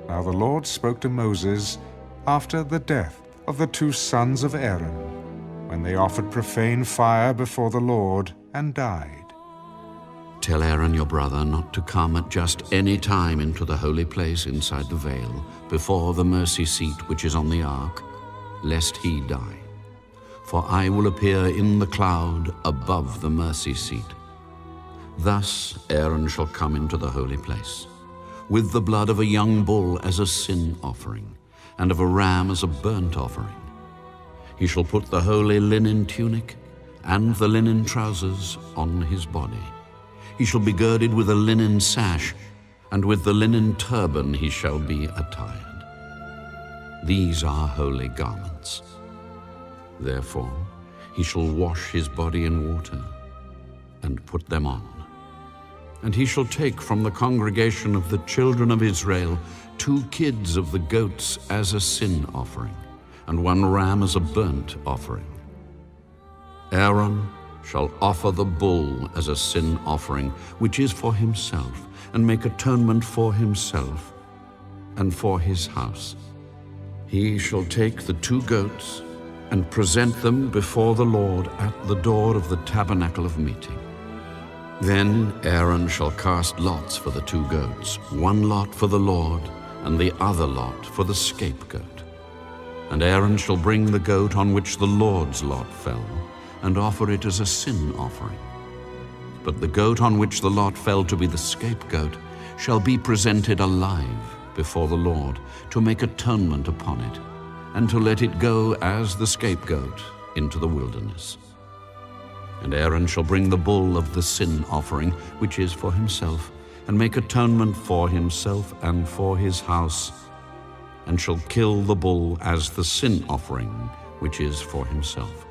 Now the Lord spoke to Moses after the death of the 2 sons of Aaron, when they offered profane fire before the Lord and died. Tell Aaron your brother not to come at just any time into the holy place inside the veil, before the mercy seat which is on the ark, lest he die. For I will appear in the cloud above the mercy seat. Thus Aaron shall come into the holy place, with the blood of a young bull as a sin offering, and of a ram as a burnt offering. He shall put the holy linen tunic and the linen trousers on his body. He shall be girded with a linen sash, and with the linen turban he shall be attired. These are holy garments. Therefore he shall wash his body in water and put them on. And he shall take from the congregation of the children of Israel 2 kids of the goats as a sin offering, and 1 ram as a burnt offering. Aaron shall offer the bull as a sin offering, which is for himself, and make atonement for himself and for his house. He shall take the 2 goats and present them before the Lord at the door of the tabernacle of meeting. Then Aaron shall cast lots for the 2 goats, 1 lot for the Lord, and the other lot for the scapegoat. And Aaron shall bring the goat on which the Lord's lot fell, and offer it as a sin offering. But the goat on which the lot fell to be the scapegoat shall be presented alive before the Lord, to make atonement upon it, and to let it go as the scapegoat into the wilderness. And Aaron shall bring the bull of the sin offering, which is for himself, and make atonement for himself and for his house, and shall kill the bull as the sin offering, which is for himself.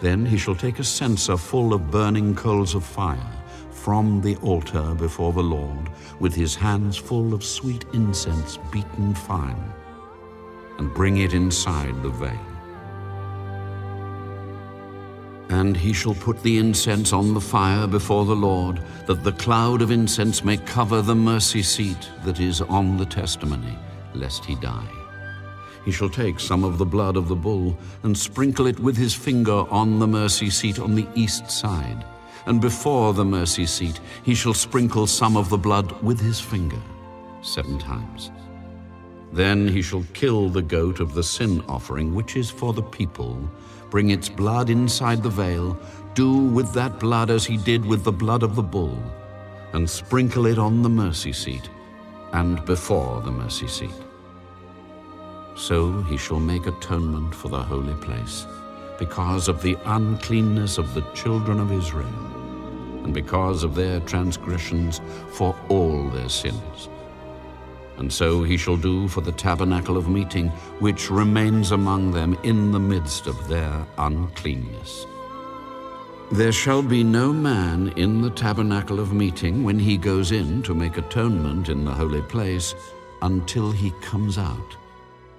Then he shall take a censer full of burning coals of fire from the altar before the Lord, with his hands full of sweet incense beaten fine, and bring it inside the veil. And he shall put the incense on the fire before the Lord, that the cloud of incense may cover the mercy seat that is on the testimony, lest he die. He shall take some of the blood of the bull and sprinkle it with his finger on the mercy seat on the east side. And before the mercy seat he shall sprinkle some of the blood with his finger 7 times. Then he shall kill the goat of the sin offering, which is for the people, bring its blood inside the veil, do with that blood as he did with the blood of the bull, and sprinkle it on the mercy seat and before the mercy seat. So he shall make atonement for the holy place, because of the uncleanness of the children of Israel, and because of their transgressions, for all their sins. And so he shall do for the tabernacle of meeting, which remains among them in the midst of their uncleanness. There shall be no man in the tabernacle of meeting when he goes in to make atonement in the holy place, until he comes out,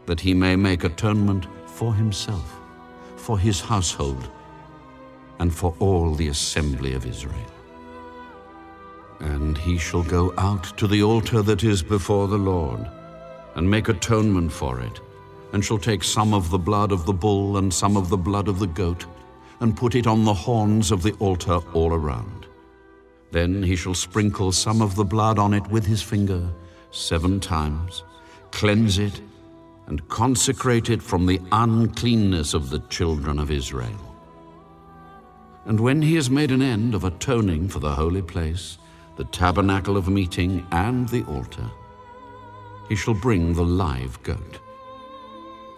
that he may make atonement for himself, for his household, and for all the assembly of Israel. And he shall go out to the altar that is before the Lord, and make atonement for it, and shall take some of the blood of the bull and some of the blood of the goat, and put it on the horns of the altar all around. Then he shall sprinkle some of the blood on it with his finger 7 times, cleanse it, and consecrate it from the uncleanness of the children of Israel. And when he has made an end of atoning for the holy place, the tabernacle of meeting, and the altar, he shall bring the live goat.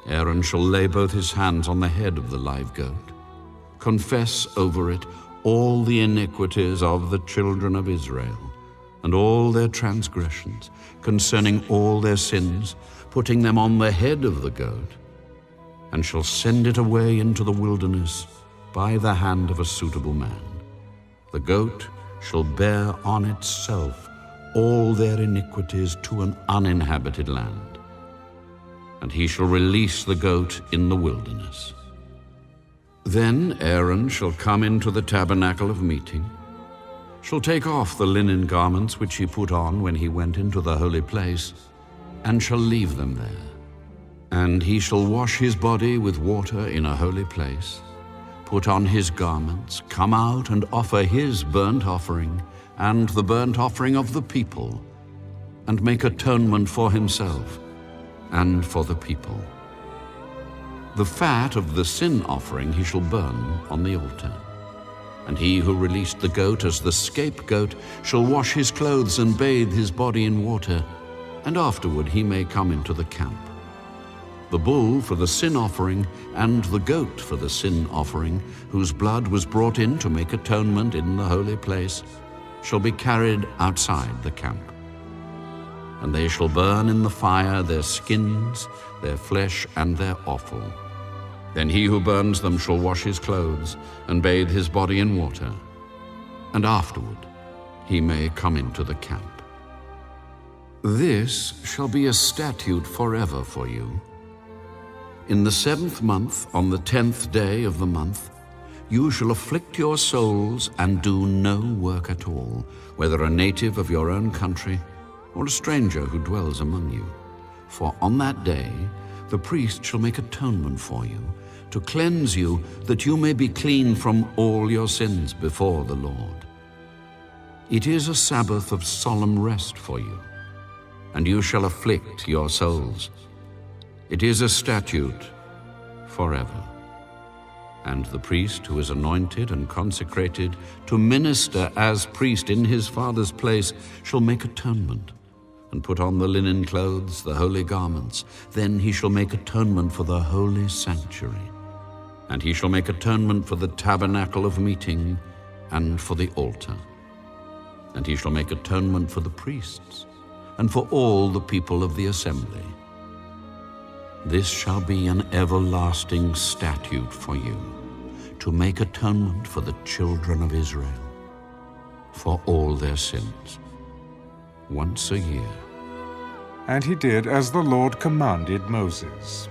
Aaron shall lay both his hands on the head of the live goat, confess over it all the iniquities of the children of Israel, and all their transgressions, concerning all their sins, putting them on the head of the goat, and shall send it away into the wilderness by the hand of a suitable man. The goat shall bear on itself all their iniquities to an uninhabited land, and he shall release the goat in the wilderness. Then Aaron shall come into the tabernacle of meeting, shall take off the linen garments which he put on when he went into the holy place, and shall leave them there. And he shall wash his body with water in a holy place, put on his garments, come out and offer his burnt offering and the burnt offering of the people, and make atonement for himself and for the people. The fat of the sin offering he shall burn on the altar. And he who released the goat as the scapegoat shall wash his clothes and bathe his body in water, and afterward he may come into the camp. The bull for the sin offering and the goat for the sin offering, whose blood was brought in to make atonement in the holy place, shall be carried outside the camp. And they shall burn in the fire their skins, their flesh, and their offal. Then he who burns them shall wash his clothes and bathe his body in water, and afterward he may come into the camp. This shall be a statute forever for you. In the 7th month, on the 10th day of the month, you shall afflict your souls and do no work at all, whether a native of your own country or a stranger who dwells among you. For on that day the priest shall make atonement for you, to cleanse you, that you may be clean from all your sins before the Lord. It is a Sabbath of solemn rest for you, and you shall afflict your souls. It is a statute forever. And the priest who is anointed and consecrated to minister as priest in his Father's place shall make atonement, and put on the linen clothes, the holy garments. Then he shall make atonement for the holy sanctuary. And he shall make atonement for the tabernacle of meeting and for the altar. And he shall make atonement for the priests and for all the people of the assembly. This shall be an everlasting statute for you, to make atonement for the children of Israel, for all their sins, once a year. And he did as the Lord commanded Moses.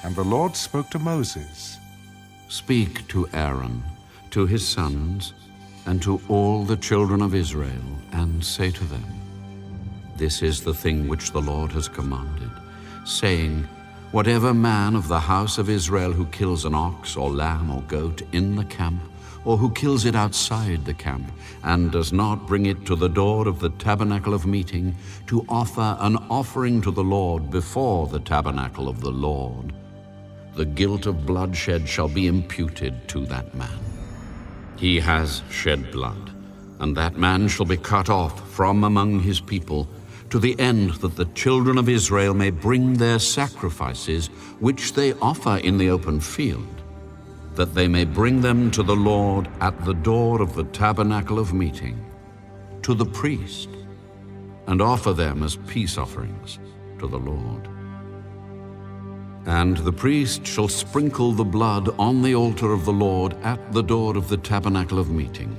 And the Lord spoke to Moses. Speak to Aaron, to his sons, and to all the children of Israel, and say to them, This is the thing which the Lord has commanded, saying, Whatever man of the house of Israel who kills an ox or lamb or goat in the camp, or who kills it outside the camp, and does not bring it to the door of the tabernacle of meeting, to offer an offering to the Lord before the tabernacle of the Lord, the guilt of bloodshed shall be imputed to that man. He has shed blood, and that man shall be cut off from among his people, to the end that the children of Israel may bring their sacrifices, which they offer in the open field, that they may bring them to the Lord at the door of the tabernacle of meeting, to the priest, and offer them as peace offerings to the Lord. And the priest shall sprinkle the blood on the altar of the Lord at the door of the tabernacle of meeting,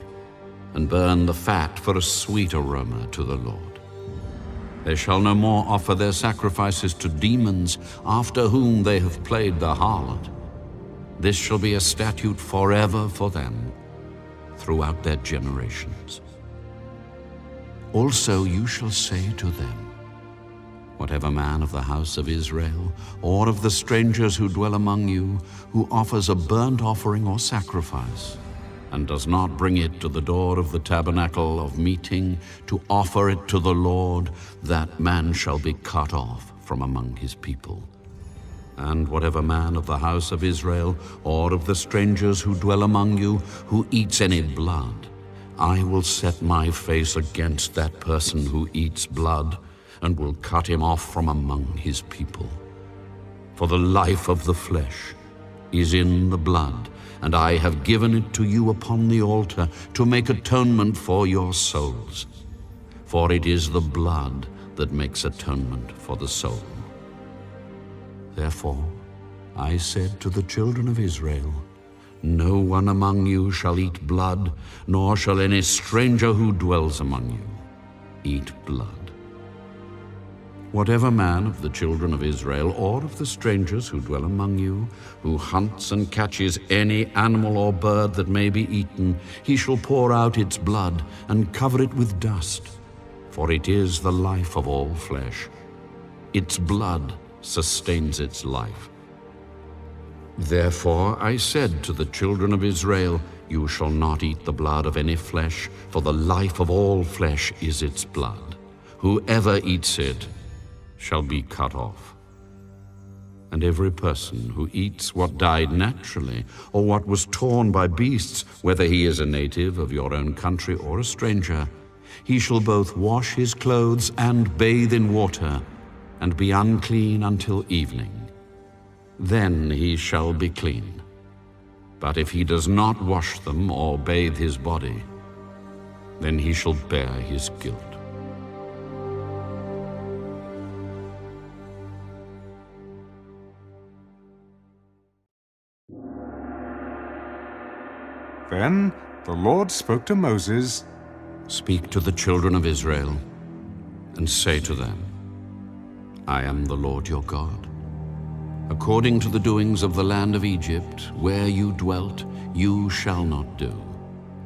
and burn the fat for a sweet aroma to the Lord. They shall no more offer their sacrifices to demons, after whom they have played the harlot. This shall be a statute forever for them, throughout their generations. Also you shall say to them, Whatever man of the house of Israel, or of the strangers who dwell among you, who offers a burnt offering or sacrifice, and does not bring it to the door of the tabernacle of meeting to offer it to the Lord, that man shall be cut off from among his people. And whatever man of the house of Israel, or of the strangers who dwell among you, who eats any blood, I will set my face against that person who eats blood, and will cut him off from among his people. For the life of the flesh is in the blood, and I have given it to you upon the altar to make atonement for your souls. For it is the blood that makes atonement for the soul. Therefore I said to the children of Israel, No one among you shall eat blood, nor shall any stranger who dwells among you eat blood. Whatever man of the children of Israel or of the strangers who dwell among you, who hunts and catches any animal or bird that may be eaten, he shall pour out its blood and cover it with dust, for it is the life of all flesh. Its blood sustains its life. Therefore I said to the children of Israel, you shall not eat the blood of any flesh, for the life of all flesh is its blood. Whoever eats it shall be cut off. And every person who eats what died naturally, or what was torn by beasts, whether he is a native of your own country or a stranger, he shall both wash his clothes and bathe in water, and be unclean until evening. Then he shall be clean. But if he does not wash them or bathe his body, then he shall bear his guilt. Then the Lord spoke to Moses, Speak to the children of Israel, and say to them, I am the Lord your God. According to the doings of the land of Egypt, where you dwelt, you shall not do.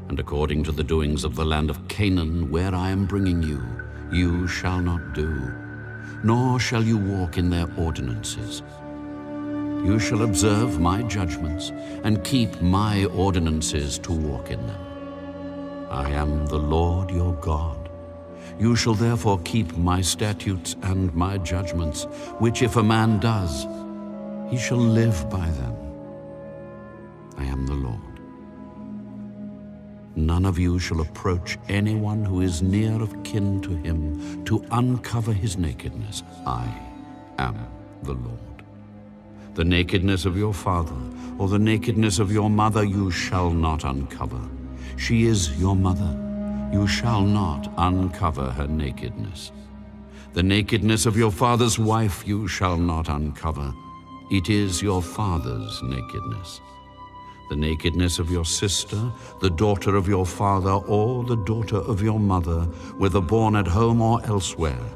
And according to the doings of the land of Canaan, where I am bringing you, you shall not do. Nor shall you walk in their ordinances. You shall observe my judgments, and keep my ordinances to walk in them. I am the Lord your God. You shall therefore keep my statutes and my judgments, which if a man does, he shall live by them. I am the Lord. None of you shall approach anyone who is near of kin to him to uncover his nakedness. I am the Lord. The nakedness of your father or the nakedness of your mother you shall not uncover. She is your mother. You shall not uncover her nakedness. The nakedness of your father's wife you shall not uncover. It is your father's nakedness. The nakedness of your sister, the daughter of your father, or the daughter of your mother, whether born at home or elsewhere,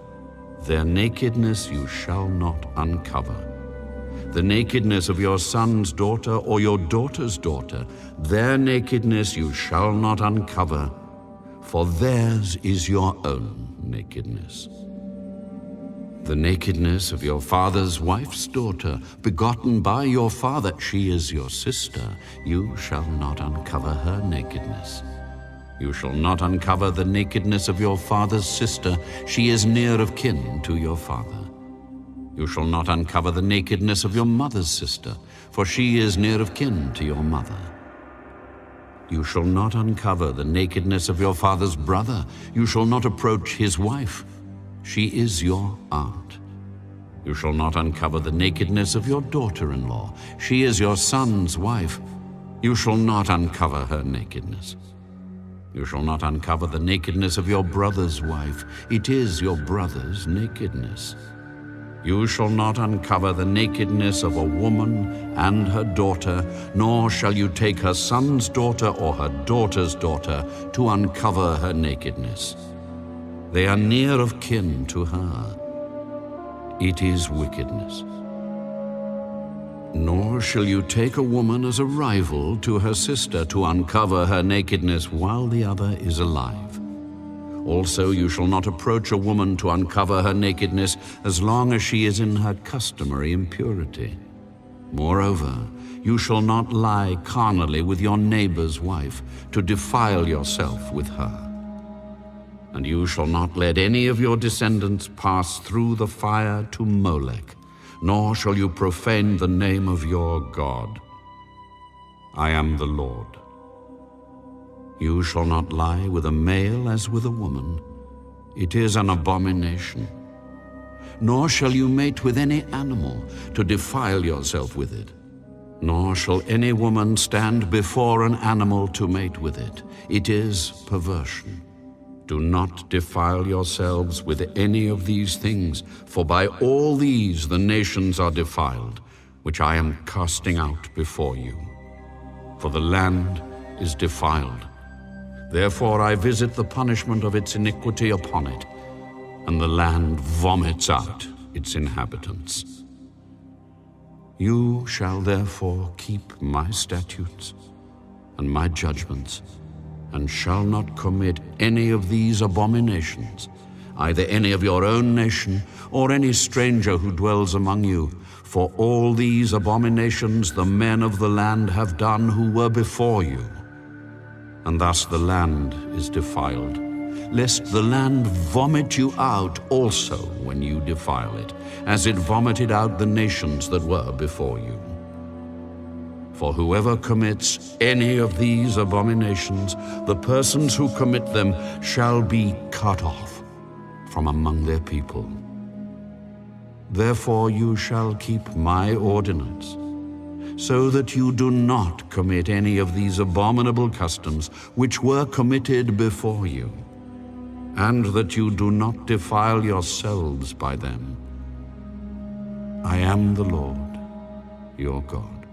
their nakedness you shall not uncover. The nakedness of your son's daughter or your daughter's daughter, their nakedness you shall not uncover, for theirs is your own nakedness. The nakedness of your father's wife's daughter, begotten by your father, she is your sister, you shall not uncover her nakedness. You shall not uncover the nakedness of your father's sister, she is near of kin to your father. You shall not uncover the nakedness of your mother's sister, for she is near of kin to your mother. You shall not uncover the nakedness of your father's brother. You shall not approach his wife. She is your aunt. You shall not uncover the nakedness of your daughter-in-law. She is your son's wife. You shall not uncover her nakedness. You shall not uncover the nakedness of your brother's wife. It is your brother's nakedness. You shall not uncover the nakedness of a woman and her daughter, nor shall you take her son's daughter or her daughter's daughter to uncover her nakedness. They are near of kin to her. It is wickedness. Nor shall you take a woman as a rival to her sister to uncover her nakedness while the other is alive. Also, you shall not approach a woman to uncover her nakedness as long as she is in her customary impurity. Moreover, you shall not lie carnally with your neighbor's wife to defile yourself with her. And you shall not let any of your descendants pass through the fire to Molech, nor shall you profane the name of your God. I am the Lord. You shall not lie with a male as with a woman. It is an abomination. Nor shall you mate with any animal to defile yourself with it. Nor shall any woman stand before an animal to mate with it. It is perversion. Do not defile yourselves with any of these things, for by all these the nations are defiled, which I am casting out before you. for the land is defiled. Therefore I visit the punishment of its iniquity upon it, and the land vomits out its inhabitants. You shall therefore keep my statutes and my judgments, and shall not commit any of these abominations, either any of your own nation or any stranger who dwells among you. For all these abominations the men of the land have done who were before you. And thus the land is defiled, lest the land vomit you out also when you defile it, as it vomited out the nations that were before you. For whoever commits any of these abominations, the persons who commit them shall be cut off from among their people. Therefore you shall keep my ordinance, so that you do not commit any of these abominable customs which were committed before you, and that you do not defile yourselves by them. I am the Lord, your God.